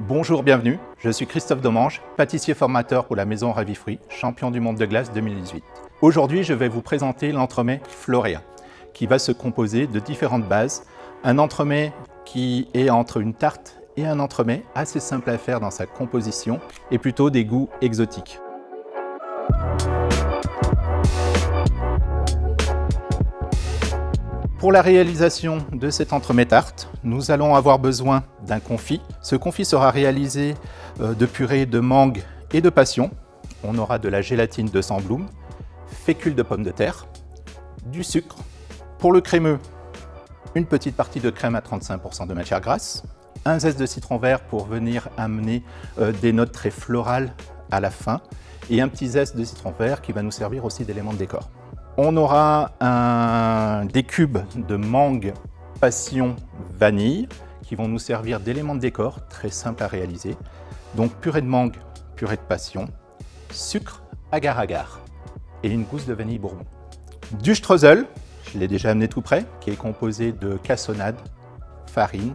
Bonjour, bienvenue, je suis Christophe Domange, pâtissier formateur pour la maison Ravifruit, champion du monde de glace 2018. Aujourd'hui, je vais vous présenter l'entremets Florea, qui va se composer de différentes bases. Un entremets qui est entre une tarte et un entremets assez simple à faire dans sa composition et plutôt des goûts exotiques. Pour la réalisation de cet entremets tarte, nous allons avoir besoin d'un confit. Ce confit sera réalisé de purée de mangue et de passion. On aura de la gélatine de Sandbloom, fécule de pommes de terre, du sucre. Pour le crémeux, une petite partie de crème à 35% de matière grasse, un zeste de citron vert pour venir amener des notes très florales à la fin et un petit zeste de citron vert qui va nous servir aussi d'élément de décor. On aura des cubes de mangue, passion, vanille qui vont nous servir d'éléments de décor très simple à réaliser. Donc purée de mangue, purée de passion, sucre agar-agar et une gousse de vanille bourbon. Du streusel, je l'ai déjà amené tout près, qui est composé de cassonade, farine,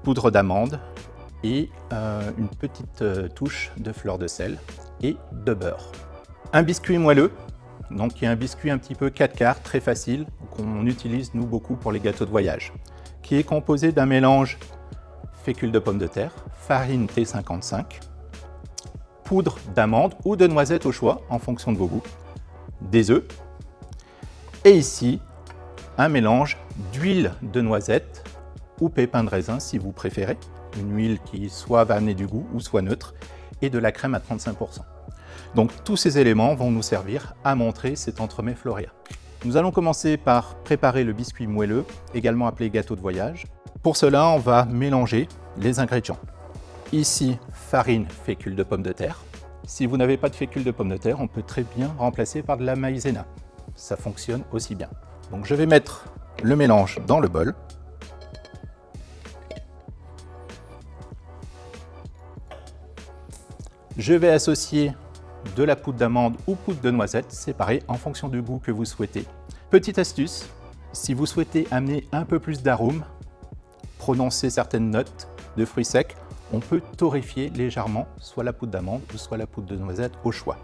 poudre d'amande et une petite touche de fleur de sel et de beurre. Un biscuit moelleux, donc qui est un biscuit un petit peu 4 quarts, très facile, qu'on utilise nous beaucoup pour les gâteaux de voyage, qui est composé d'un mélange fécule de pommes de terre, farine T55, poudre d'amande ou de noisettes au choix en fonction de vos goûts, des œufs, et ici un mélange d'huile de noisette ou pépins de raisin si vous préférez, une huile qui soit va amener du goût ou soit neutre, et de la crème à 35%. Donc tous ces éléments vont nous servir à montrer cet entremets Florea. Nous allons commencer par préparer le biscuit moelleux, également appelé gâteau de voyage. Pour cela, on va mélanger les ingrédients. Ici, farine, fécule de pommes de terre. Si vous n'avez pas de fécule de pommes de terre, on peut très bien remplacer par de la maïzena. Ça fonctionne aussi bien. Donc je vais mettre le mélange dans le bol. Je vais associer de la poudre d'amande ou poudre de noisette, séparée en fonction du goût que vous souhaitez. Petite astuce, si vous souhaitez amener un peu plus d'arôme, prononcer certaines notes de fruits secs, on peut torréfier légèrement soit la poudre d'amande ou soit la poudre de noisette au choix.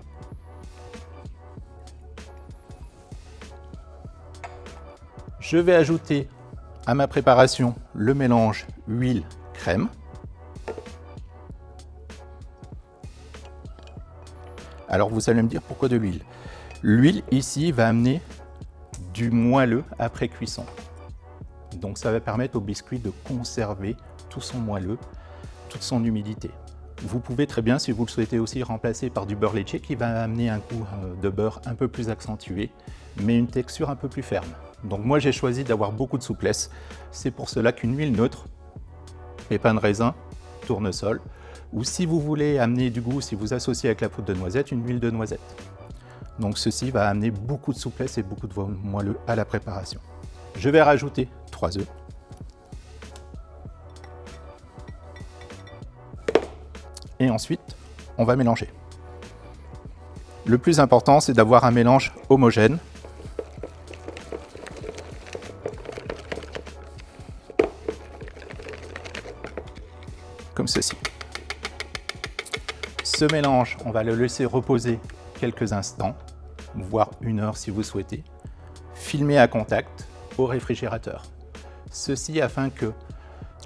Je vais ajouter à ma préparation le mélange huile-crème. Alors vous allez me dire pourquoi de l'huile. L'huile ici va amener du moelleux après cuisson. Donc ça va permettre au biscuit de conserver tout son moelleux, toute son humidité. Vous pouvez très bien, si vous le souhaitez aussi, remplacer par du beurre laitier qui va amener un goût de beurre un peu plus accentué, mais une texture un peu plus ferme. Donc moi j'ai choisi d'avoir beaucoup de souplesse. C'est pour cela qu'une huile neutre, pépins de raisin, tournesol, ou si vous voulez amener du goût, si vous associez avec la poudre de noisette, une huile de noisette. Donc ceci va amener beaucoup de souplesse et beaucoup de moelleux à la préparation. Je vais rajouter 3 œufs. Et ensuite, on va mélanger. Le plus important, c'est d'avoir un mélange homogène. Comme ceci. Ce mélange, on va le laisser reposer quelques instants, voire 1 heure si vous souhaitez. Filmer à contact au réfrigérateur. Ceci afin que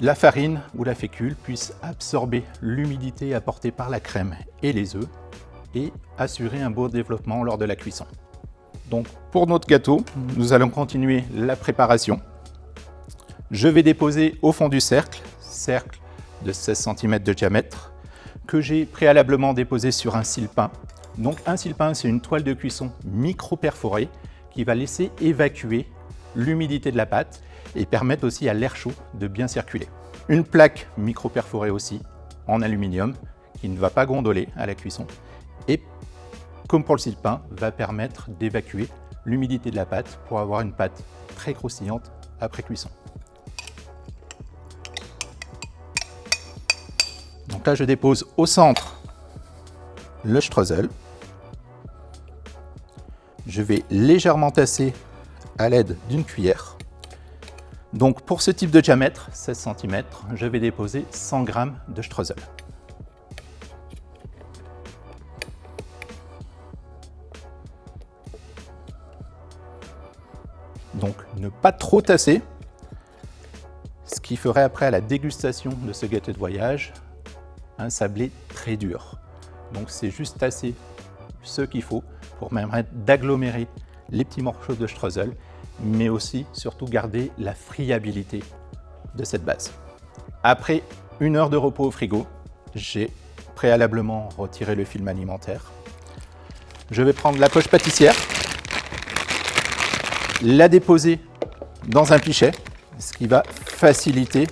la farine ou la fécule puisse absorber l'humidité apportée par la crème et les œufs et assurer un beau développement lors de la cuisson. Donc pour notre gâteau, nous allons continuer la préparation. Je vais déposer au fond du cercle de 16 cm de diamètre, que j'ai préalablement déposé sur un sile-pain. Donc un sile-pain, c'est une toile de cuisson micro-perforée qui va laisser évacuer l'humidité de la pâte et permettre aussi à l'air chaud de bien circuler. Une plaque micro-perforée aussi en aluminium qui ne va pas gondoler à la cuisson et, comme pour le sile-pain, va permettre d'évacuer l'humidité de la pâte pour avoir une pâte très croustillante après cuisson. Donc là, je dépose au centre le streusel. Je vais légèrement tasser à l'aide d'une cuillère. Donc pour ce type de diamètre, 16 cm, je vais déposer 100 g de streusel. Donc ne pas trop tasser, ce qui ferait après à la dégustation de ce gâteau de voyage un sablé très dur. Donc c'est juste tasser ce qu'il faut pour permettre d'agglomérer les petits morceaux de streusel, mais aussi surtout garder la friabilité de cette base. Après 1 heure de repos au frigo, j'ai préalablement retiré le film alimentaire. Je vais prendre la poche pâtissière, la déposer dans un pichet, ce qui va faciliter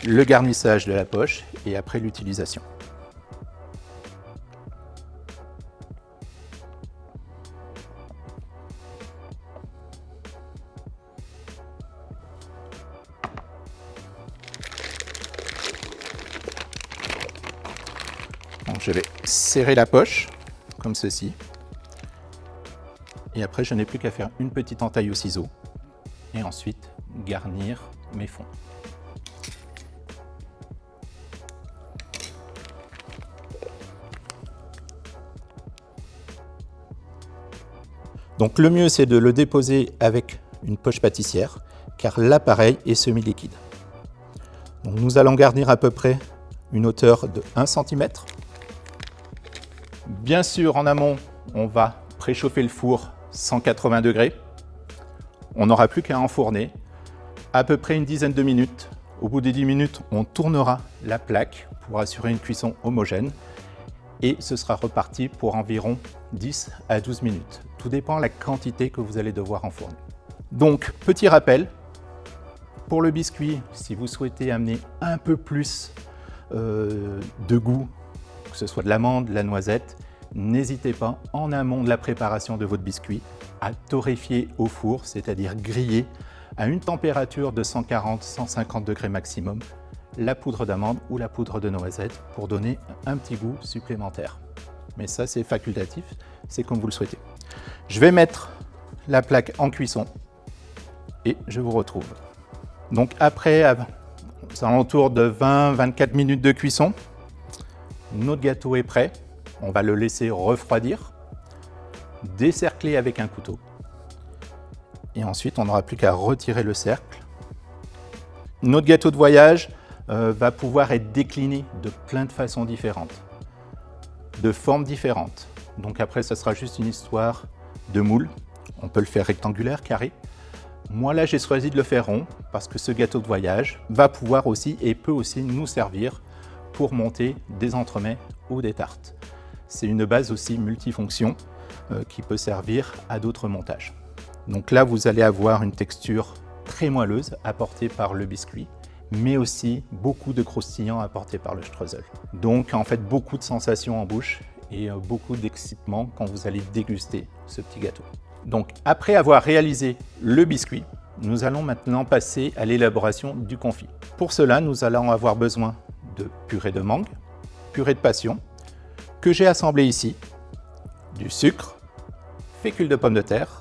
le garnissage de la poche et après l'utilisation. Donc je vais serrer la poche comme ceci. Et après, je n'ai plus qu'à faire une petite entaille au ciseau et ensuite garnir mes fonds. Donc le mieux, c'est de le déposer avec une poche pâtissière, car l'appareil est semi-liquide. Donc nous allons garnir à peu près une hauteur de 1 cm. Bien sûr, en amont, on va préchauffer le four 180 degrés. On n'aura plus qu'à enfourner à peu près une dizaine de minutes. Au bout des 10 minutes, on tournera la plaque pour assurer une cuisson homogène et ce sera reparti pour environ 10 à 12 minutes. Tout dépend de la quantité que vous allez devoir enfourner. Donc, petit rappel, pour le biscuit, si vous souhaitez amener un peu plus de goût, que ce soit de l'amande, de la noisette, n'hésitez pas, en amont de la préparation de votre biscuit, à torréfier au four, c'est-à-dire griller à une température de 140-150 degrés maximum, la poudre d'amande ou la poudre de noisette pour donner un petit goût supplémentaire. Mais ça, c'est facultatif, c'est comme vous le souhaitez. Je vais mettre la plaque en cuisson et je vous retrouve. Donc après, aux alentours de 20-24 minutes de cuisson, notre gâteau est prêt. On va le laisser refroidir, décercler avec un couteau. Et ensuite, on n'aura plus qu'à retirer le cercle. Notre gâteau de voyage va pouvoir être décliné de plein de façons différentes, de formes différentes. Donc après, ce sera juste une histoire de moule. On peut le faire rectangulaire, carré. Moi, là, j'ai choisi de le faire rond parce que ce gâteau de voyage va pouvoir aussi et peut aussi nous servir pour monter des entremets ou des tartes. C'est une base aussi multifonction qui peut servir à d'autres montages. Donc là, vous allez avoir une texture très moelleuse apportée par le biscuit, mais aussi beaucoup de croustillant apporté par le streusel. Donc en fait, beaucoup de sensations en bouche et beaucoup d'excitement quand vous allez déguster ce petit gâteau. Donc après avoir réalisé le biscuit, nous allons maintenant passer à l'élaboration du confit. Pour cela, nous allons avoir besoin de purée de mangue, purée de passion, que j'ai assemblé ici, du sucre, fécule de pomme de terre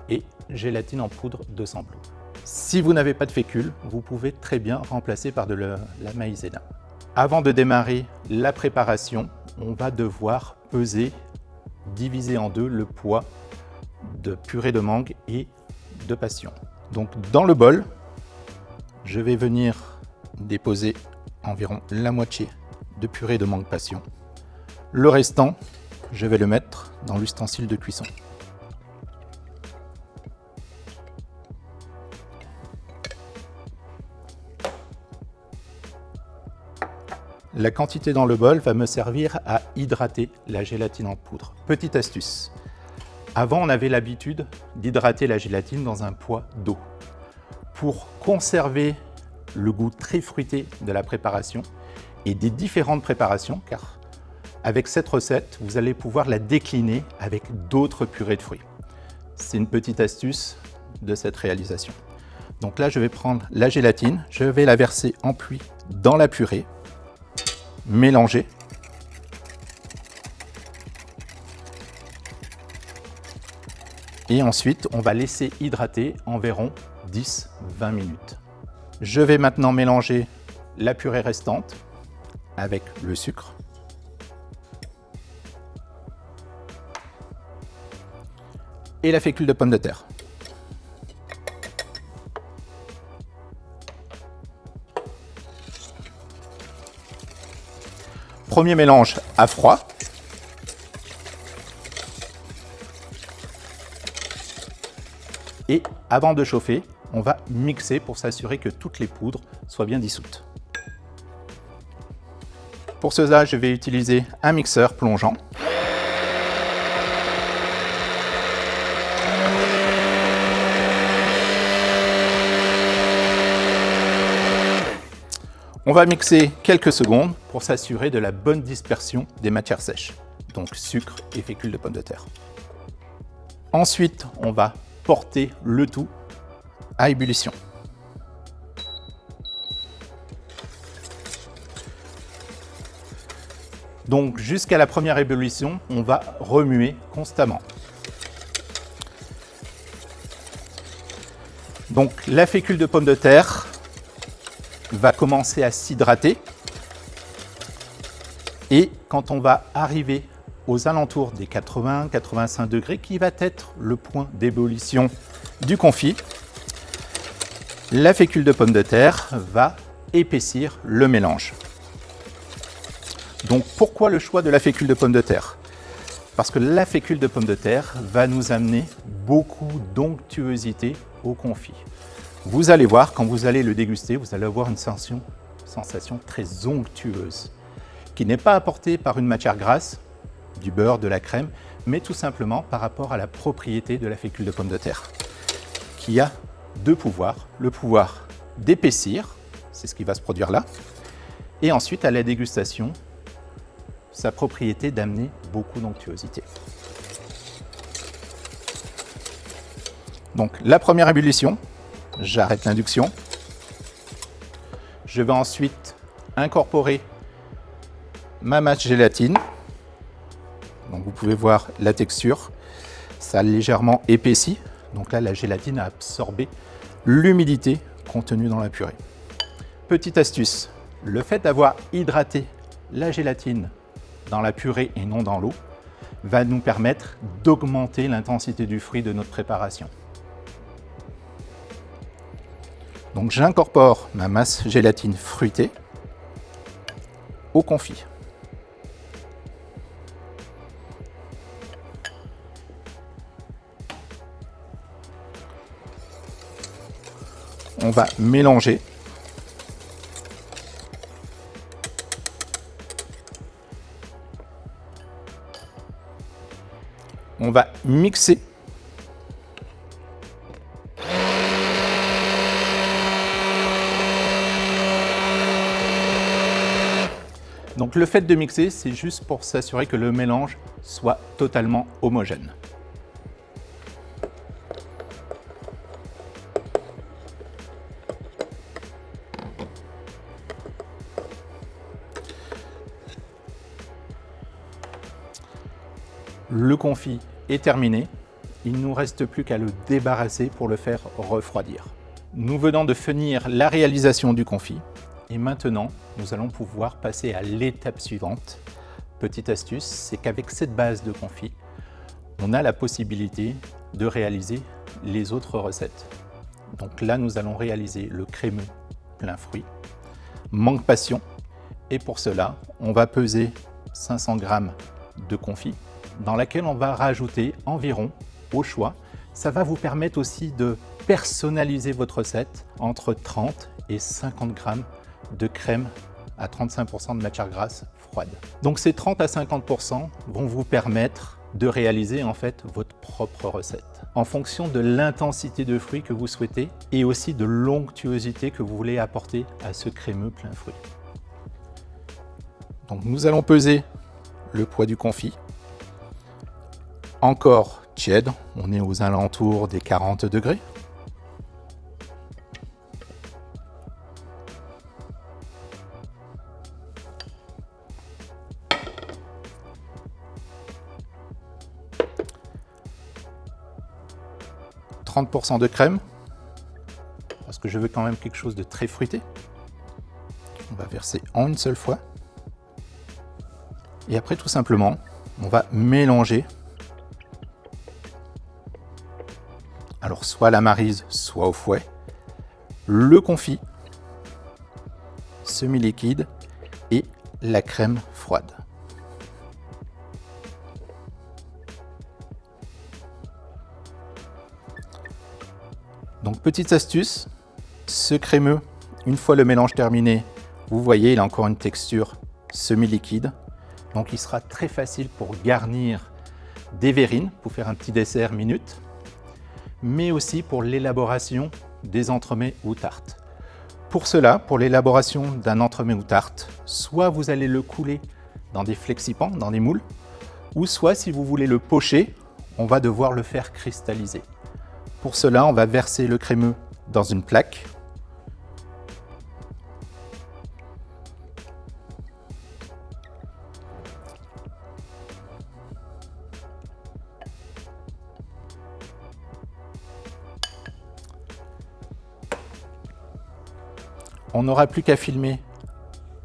et gélatine en poudre de Sambloum. Si vous n'avez pas de fécule, vous pouvez très bien remplacer par de la maïzena. Avant de démarrer la préparation, on va devoir peser, diviser en deux le poids de purée de mangue et de passion. Donc dans le bol, je vais venir déposer environ la moitié de purée de mangue passion. Le restant, je vais le mettre dans l'ustensile de cuisson. La quantité dans le bol va me servir à hydrater la gélatine en poudre. Petite astuce, avant on avait l'habitude d'hydrater la gélatine dans un poids d'eau. Pour conserver le goût très fruité de la préparation et des différentes préparations, car avec cette recette, vous allez pouvoir la décliner avec d'autres purées de fruits. C'est une petite astuce de cette réalisation. Donc là, je vais prendre la gélatine, je vais la verser en pluie dans la purée, mélanger. Et ensuite, on va laisser hydrater environ 10-20 minutes. Je vais maintenant mélanger la purée restante avec le sucre. Et la fécule de pomme de terre. Premier mélange à froid. Et avant de chauffer, on va mixer pour s'assurer que toutes les poudres soient bien dissoutes. Pour cela, je vais utiliser un mixeur plongeant. On va mixer quelques secondes pour s'assurer de la bonne dispersion des matières sèches, donc sucre et fécule de pomme de terre. Ensuite, on va porter le tout à ébullition. Donc jusqu'à la première ébullition, on va remuer constamment. Donc la fécule de pomme de terre va commencer à s'hydrater et quand on va arriver aux alentours des 80-85 degrés, qui va être le point d'ébullition du confit, la fécule de pomme de terre va épaissir le mélange. Donc pourquoi le choix de la fécule de pomme de terre? Parce que la fécule de pomme de terre va nous amener beaucoup d'onctuosité au confit. Vous allez voir, quand vous allez le déguster, vous allez avoir une sensation très onctueuse, qui n'est pas apportée par une matière grasse, du beurre, de la crème, mais tout simplement par rapport à la propriété de la fécule de pomme de terre, qui a deux pouvoirs. Le pouvoir d'épaissir, c'est ce qui va se produire là, et ensuite à la dégustation, sa propriété d'amener beaucoup d'onctuosité. Donc la première ébullition, j'arrête l'induction. Je vais ensuite incorporer ma masse gélatine. Donc vous pouvez voir la texture, ça a légèrement épaissi. Donc là, la gélatine a absorbé l'humidité contenue dans la purée. Petite astuce, le fait d'avoir hydraté la gélatine dans la purée et non dans l'eau va nous permettre d'augmenter l'intensité du fruit de notre préparation. Donc j'incorpore ma masse gélatine fruitée au confit. On va mélanger. On va mixer. Donc le fait de mixer, c'est juste pour s'assurer que le mélange soit totalement homogène. Le confit est terminé, il ne nous reste plus qu'à le débarrasser pour le faire refroidir. Nous venons de finir la réalisation du confit et maintenant nous allons pouvoir passer à l'étape suivante. Petite astuce, c'est qu'avec cette base de confit, on a la possibilité de réaliser les autres recettes. Donc là, nous allons réaliser le crémeux plein fruit, mangue passion, et pour cela, on va peser 500 g de confit, dans laquelle on va rajouter environ, au choix, ça va vous permettre aussi de personnaliser votre recette entre 30 et 50 g de crème à 35% de matière grasse froide. Donc ces 30 à 50% vont vous permettre de réaliser en fait votre propre recette en fonction de l'intensité de fruits que vous souhaitez et aussi de l'onctuosité que vous voulez apporter à ce crémeux plein fruit. Donc nous allons peser le poids du confit. Encore tiède, on est aux alentours des 40 degrés. « 30% de crème. que je veux quand même quelque chose de très fruité. On va verser en une seule fois. Et après, tout simplement, on va mélanger. Alors, soit à la maryse, soit au fouet. Le confit, semi-liquide et la crème froide. Donc, petite astuce, ce crémeux, une fois le mélange terminé, vous voyez, il a encore une texture semi-liquide. Donc, il sera très facile pour garnir des verrines, pour faire un petit dessert minute, mais aussi pour l'élaboration des entremets ou tartes. Pour cela, pour l'élaboration d'un entremets ou tarte, soit vous allez le couler dans des flexipans, dans des moules, ou soit si vous voulez le pocher, on va devoir le faire cristalliser. Pour cela, on va verser le crémeux dans une plaque. On n'aura plus qu'à filmer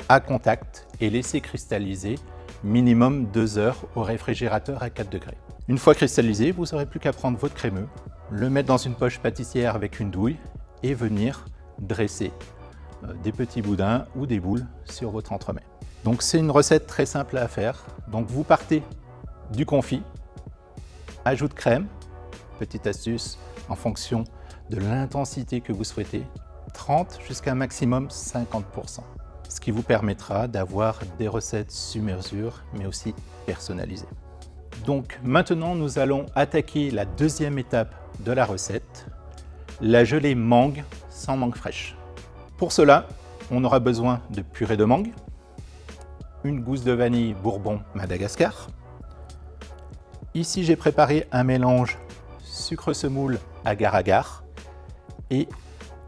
à contact et laisser cristalliser minimum 2 heures au réfrigérateur à 4 degrés. Une fois cristallisé, vous n'aurez plus qu'à prendre votre crémeux, le mettre dans une poche pâtissière avec une douille et venir dresser des petits boudins ou des boules sur votre entremets. Donc c'est une recette très simple à faire. Donc vous partez du confit, ajout de crème, petite astuce en fonction de l'intensité que vous souhaitez, 30 jusqu'à un maximum 50%, ce qui vous permettra d'avoir des recettes sur mesure, mais aussi personnalisées. Donc maintenant, nous allons attaquer la deuxième étape de la recette, la gelée mangue sans mangue fraîche. Pour cela, on aura besoin de purée de mangue, une gousse de vanille Bourbon Madagascar. Ici, j'ai préparé un mélange sucre semoule agar-agar et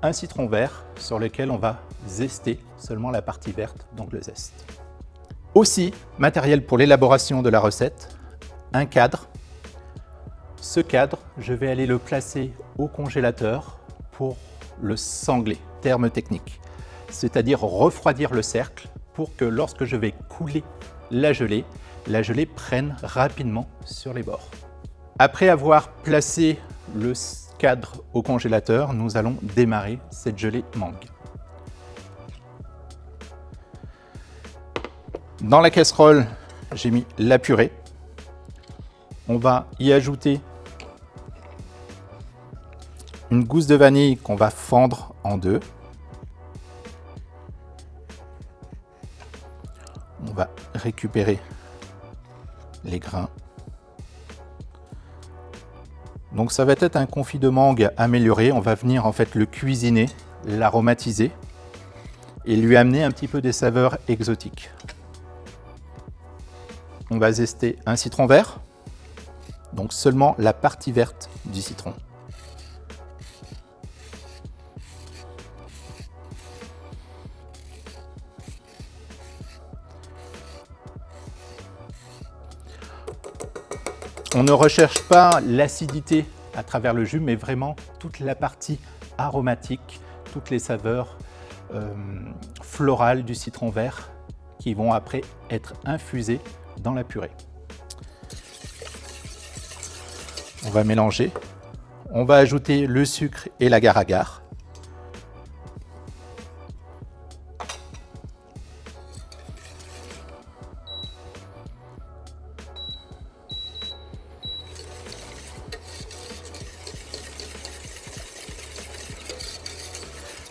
un citron vert sur lequel on va zester seulement la partie verte, donc le zeste. Aussi, matériel pour l'élaboration de la recette, un cadre. Ce cadre, je vais aller le placer au congélateur pour le sangler, terme technique, c'est-à-dire refroidir le cercle pour que lorsque je vais couler la gelée prenne rapidement sur les bords. Après avoir placé le cadre au congélateur, nous allons démarrer cette gelée mangue. Dans la casserole, j'ai mis la purée. On va y ajouter une gousse de vanille qu'on va fendre en deux. On va récupérer les grains. Donc ça va être un confit de mangue amélioré. On va venir en fait le cuisiner, l'aromatiser et lui amener un petit peu des saveurs exotiques. On va zester un citron vert, donc seulement la partie verte du citron. On ne recherche pas l'acidité à travers le jus, mais vraiment toute la partie aromatique, toutes les saveurs florales du citron vert qui vont après être infusées dans la purée. On va mélanger. On va ajouter le sucre et l'agar-agar.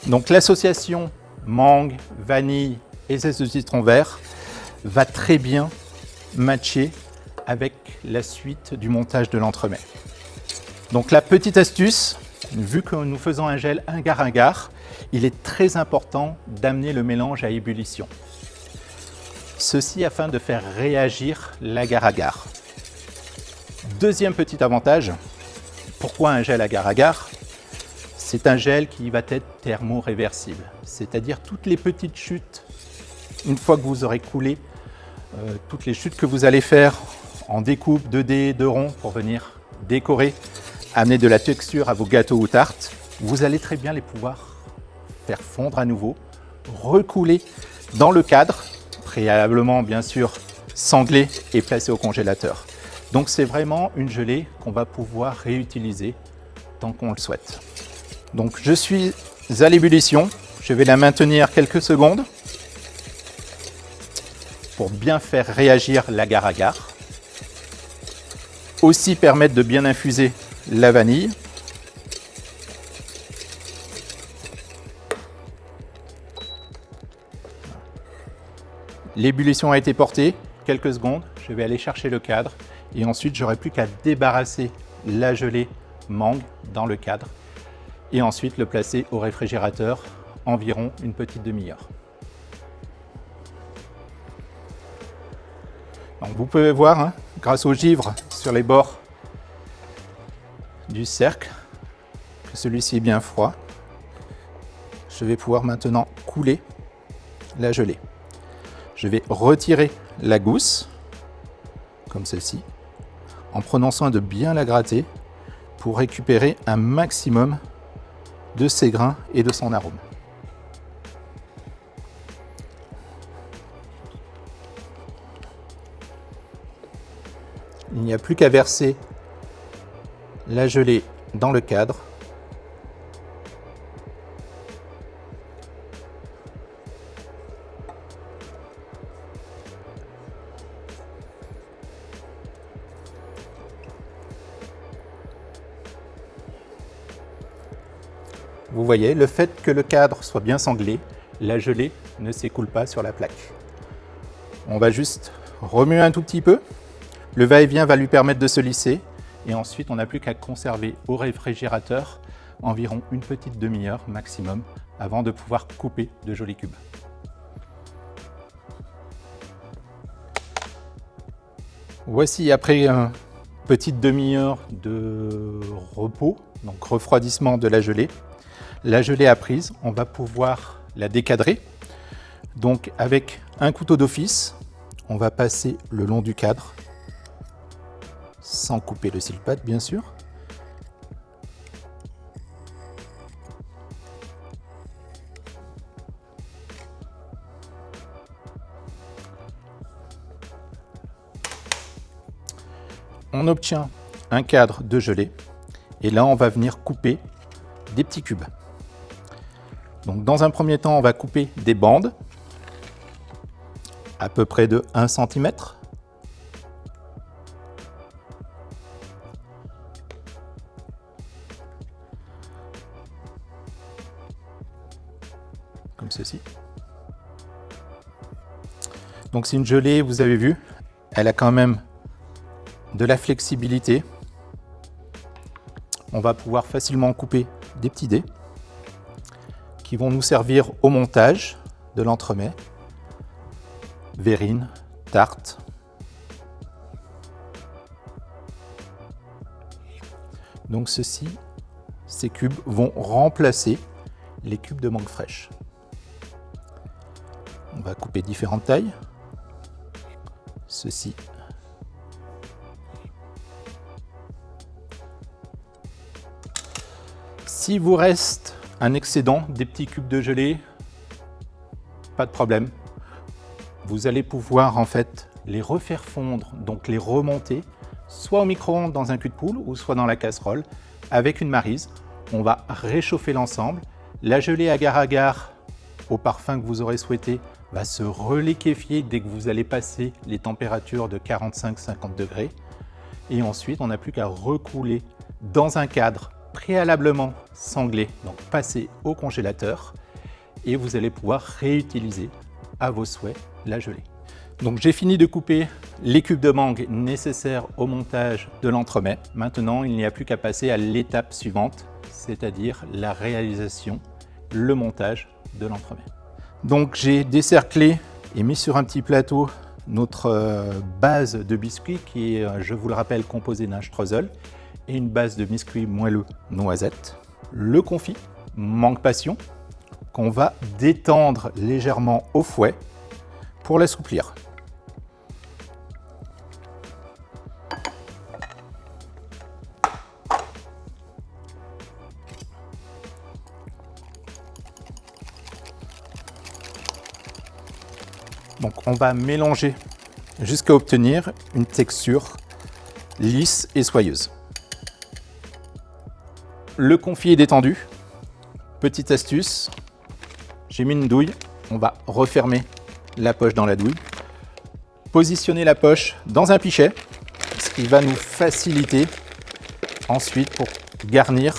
Donc l'association mangue, vanille et zeste de citron vert va très bien matcher avec la suite du montage de l'entremet. Donc la petite astuce, vu que nous faisons un gel agar-agar, il est très important d'amener le mélange à ébullition. Ceci afin de faire réagir l'agar-agar. Deuxième petit avantage, pourquoi un gel agar-agar ? C'est un gel qui va être thermoréversible, c'est-à-dire toutes les petites chutes, une fois que vous aurez coulé, toutes les chutes que vous allez faire en découpe de dés, de ronds pour venir décorer, amener de la texture à vos gâteaux ou tartes, vous allez très bien les pouvoir faire fondre à nouveau, recouler dans le cadre, préalablement bien sûr sanglé et placé au congélateur. Donc c'est vraiment une gelée qu'on va pouvoir réutiliser tant qu'on le souhaite. Donc je suis à l'ébullition, je vais la maintenir quelques secondes pour bien faire réagir l'agar-agar. Aussi permettre de bien infuser la vanille. L'ébullition a été portée, quelques secondes, je vais aller chercher le cadre et ensuite j'aurai plus qu'à débarrasser la gelée mangue dans le cadre et ensuite le placer au réfrigérateur environ une petite demi-heure. Donc vous pouvez voir, hein, grâce au givre sur les bords du cercle, que celui-ci est bien froid. Je vais pouvoir maintenant couler la gelée. Je vais retirer la gousse, comme celle-ci, en prenant soin de bien la gratter pour récupérer un maximum de ses grains et de son arôme. Il n'y a plus qu'à verser la gelée dans le cadre. Vous voyez, le fait que le cadre soit bien sanglé, la gelée ne s'écoule pas sur la plaque. On va juste remuer un tout petit peu. Le va-et-vient va lui permettre de se lisser. Et ensuite, on n'a plus qu'à conserver au réfrigérateur environ une petite demi-heure maximum avant de pouvoir couper de jolis cubes. Voici après une petite demi-heure de repos, donc refroidissement de la gelée. La gelée apprise, on va pouvoir la décadrer. Donc avec un couteau d'office, on va passer le long du cadre, sans couper le silpad bien sûr. On obtient un cadre de gelée et là on va venir couper des petits cubes. Donc dans un premier temps, on va couper des bandes à peu près de 1 cm. Comme ceci. Donc c'est une gelée, vous avez vu, elle a quand même de la flexibilité. On va pouvoir facilement couper des petits dés qui vont nous servir au montage de l'entremets, verrine, tarte. Donc ces cubes vont remplacer les cubes de mangue fraîche. On va couper différentes tailles. Ceci. S'il vous reste un excédent des petits cubes de gelée, pas de problème. Vous allez pouvoir en fait les refaire fondre, donc les remonter, soit au micro-ondes dans un cul de poule ou soit dans la casserole avec une maryse. On va réchauffer l'ensemble. La gelée agar-agar au parfum que vous aurez souhaité va se reliquéfier dès que vous allez passer les températures de 45-50 degrés. Et ensuite, on n'a plus qu'à recouler dans un cadre préalablement sanglé, donc passé au congélateur, et vous allez pouvoir réutiliser à vos souhaits la gelée. Donc j'ai fini de couper les cubes de mangue nécessaires au montage de l'entremets. Maintenant, il n'y a plus qu'à passer à l'étape suivante, c'est-à-dire la réalisation, le montage de l'entremets. Donc j'ai décerclé et mis sur un petit plateau notre base de biscuit qui est, je vous le rappelle, composée d'un streusel et une base de biscuit moelleux noisette. Le confit mangue passion qu'on va détendre légèrement au fouet pour l'assouplir. Donc on va mélanger jusqu'à obtenir une texture lisse et soyeuse. Le confit est détendu. Petite astuce, j'ai mis une douille, on va refermer la poche dans la douille. Positionner la poche dans un pichet, ce qui va nous faciliter ensuite pour garnir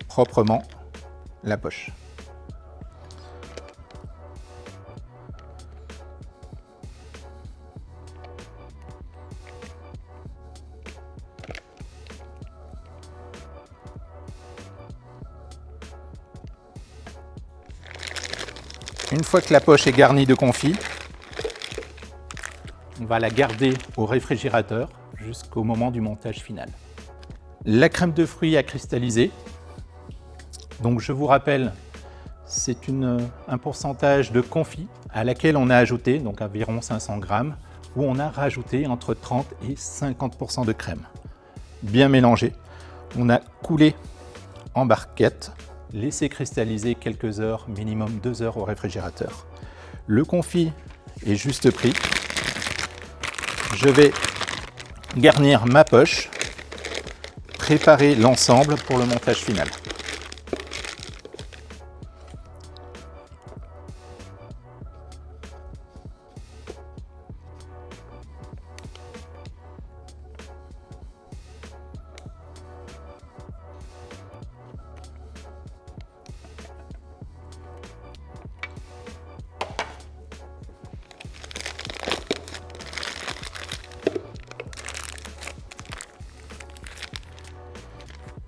proprement la poche. Une fois que la poche est garnie de confit, on va la garder au réfrigérateur jusqu'au moment du montage final. La crème de fruits a cristallisé. Donc je vous rappelle, c'est un pourcentage de confit à laquelle on a ajouté, donc environ 500 grammes, où on a rajouté entre 30 et 50% de crème. Bien mélangé. On a coulé en barquette, laissé cristalliser quelques heures, minimum 2 heures au réfrigérateur. Le confit est juste pris. Je vais garnir ma poche, préparer l'ensemble pour le montage final.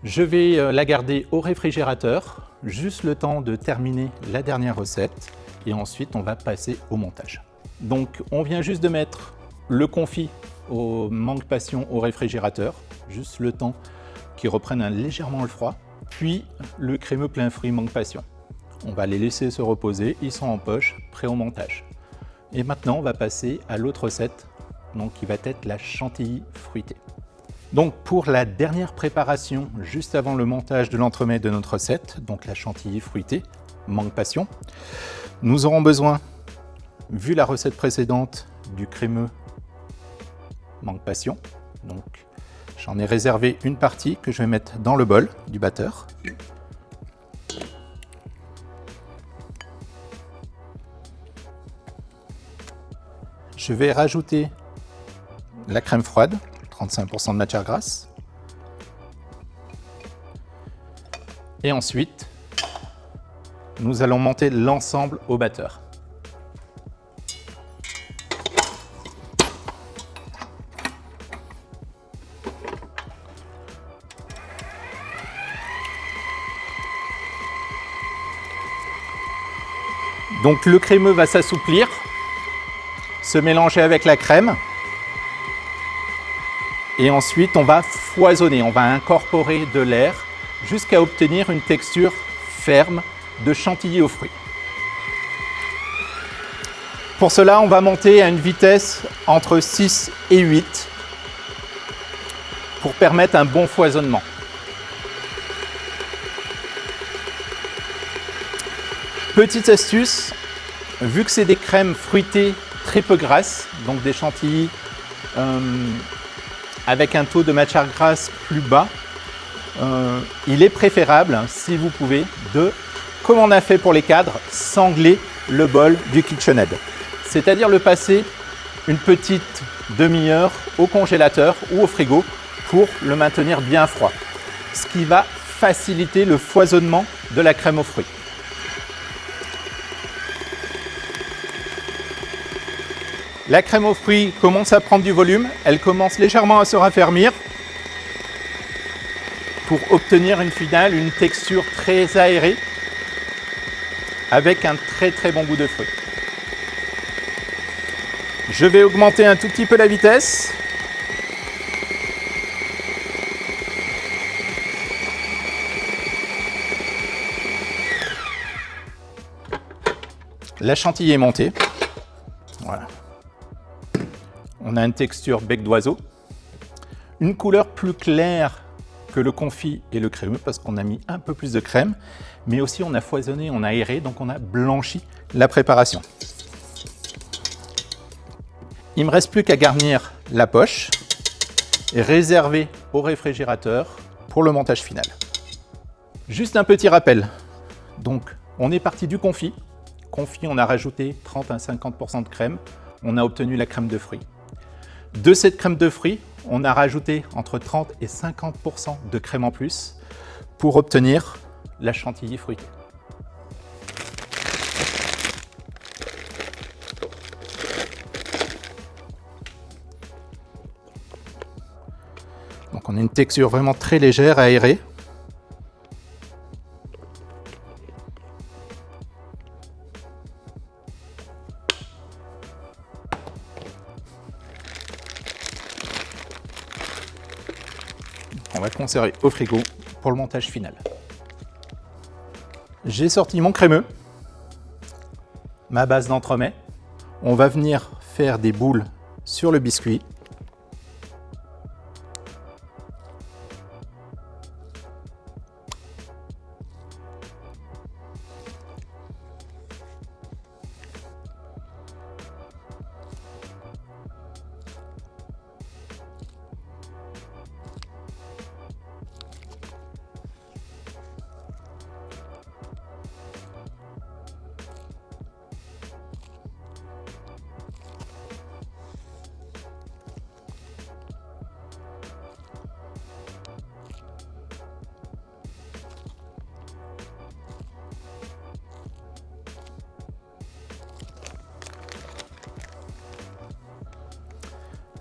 Je vais la garder au réfrigérateur, juste le temps de terminer la dernière recette et ensuite on va passer au montage. Donc on vient juste de mettre le confit au mangue passion au réfrigérateur, juste le temps qu'il reprenne légèrement le froid, puis le crémeux plein fruit mangue passion. On va les laisser se reposer, ils sont en poche, prêts au montage. Et maintenant on va passer à l'autre recette, donc qui va être la chantilly fruitée. Donc pour la dernière préparation, juste avant le montage de l'entremets de notre recette, donc la chantilly fruitée, mangue passion, nous aurons besoin, vu la recette précédente, du crémeux mangue passion. Donc j'en ai réservé une partie que je vais mettre dans le bol du batteur. Je vais rajouter la crème froide, 35% de matière grasse. Et ensuite, nous allons monter l'ensemble au batteur. Donc le crémeux va s'assouplir, se mélanger avec la crème. Et ensuite, on va foisonner, on va incorporer de l'air jusqu'à obtenir une texture ferme de chantilly aux fruits. Pour cela, on va monter à une vitesse entre 6 et 8 pour permettre un bon foisonnement. Petite astuce, vu que c'est des crèmes fruitées très peu grasses, donc des chantilly avec un taux de matière grasse plus bas, il est préférable, si vous pouvez, de, comme on a fait pour les cadres, sangler le bol du KitchenAid. C'est-à-dire le passer une petite demi-heure au congélateur ou au frigo pour le maintenir bien froid, ce qui va faciliter le foisonnement de la crème aux fruits. La crème aux fruits commence à prendre du volume, elle commence légèrement à se raffermir pour obtenir une finale, une texture très aérée avec un très bon goût de fruits. Je vais augmenter un tout petit peu la vitesse. La chantilly est montée. Voilà. On a une texture bec d'oiseau, une couleur plus claire que le confit et le crémeux parce qu'on a mis un peu plus de crème, mais aussi on a foisonné, on a aéré, donc on a blanchi la préparation. Il ne me reste plus qu'à garnir la poche et réserver au réfrigérateur pour le montage final. Juste un petit rappel. Donc, on est parti du confit. Confit, on a rajouté 30 à 50% de crème. On a obtenu la crème de fruits. De cette crème de fruits, on a rajouté entre 30 et 50% de crème en plus pour obtenir la chantilly fruitée. Donc on a une texture vraiment très légère, aérée. On va le conserver au frigo pour le montage final. J'ai sorti mon crémeux, ma base d'entremets. On va venir faire des boules sur le biscuit.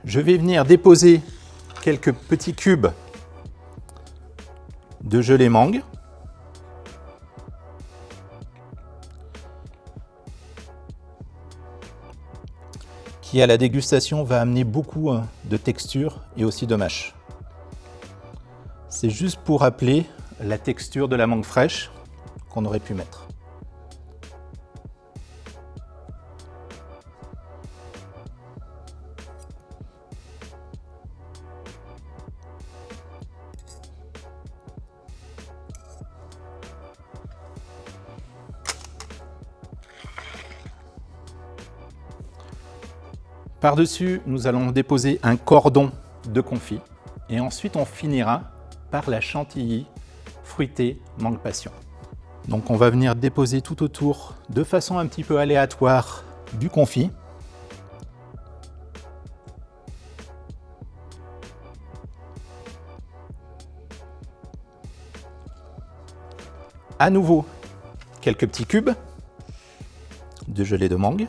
Je vais venir déposer quelques petits cubes de gelée mangue. Qui à la dégustation va amener beaucoup de texture et aussi de mâche. C'est juste pour rappeler la texture de la mangue fraîche qu'on aurait pu mettre. Par-dessus, nous allons déposer un cordon de confit et ensuite on finira par la chantilly fruitée mangue passion. Donc on va venir déposer tout autour de façon un petit peu aléatoire du confit. À nouveau, quelques petits cubes de gelée de mangue.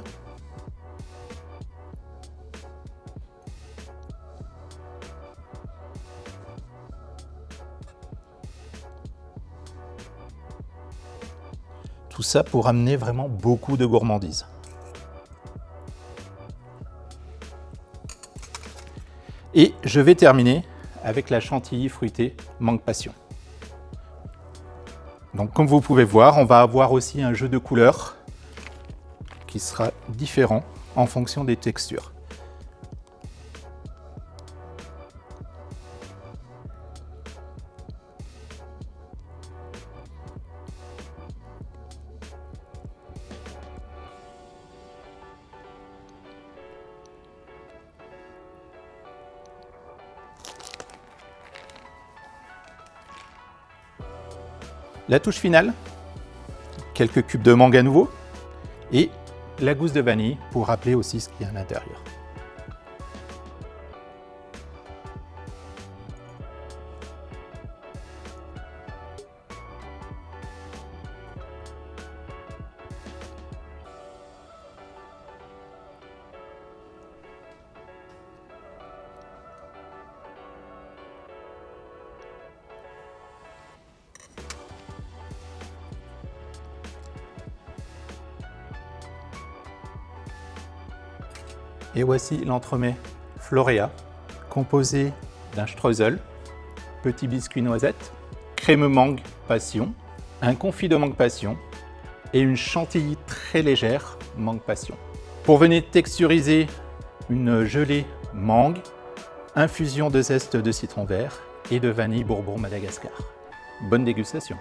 Tout ça pour amener vraiment beaucoup de gourmandise. Et je vais terminer avec la chantilly fruitée mangue passion. Donc comme vous pouvez voir, on va avoir aussi un jeu de couleurs qui sera différent en fonction des textures. La touche finale, quelques cubes de mangue à nouveau et la gousse de vanille pour rappeler aussi ce qu'il y a à l'intérieur. Et voici l'entremet Florea, composé d'un streusel, petit biscuit noisette, crémeux mangue passion, un confit de mangue passion et une chantilly très légère mangue passion. Pour venir texturiser une gelée mangue, infusion de zeste de citron vert et de vanille Bourbon Madagascar. Bonne dégustation!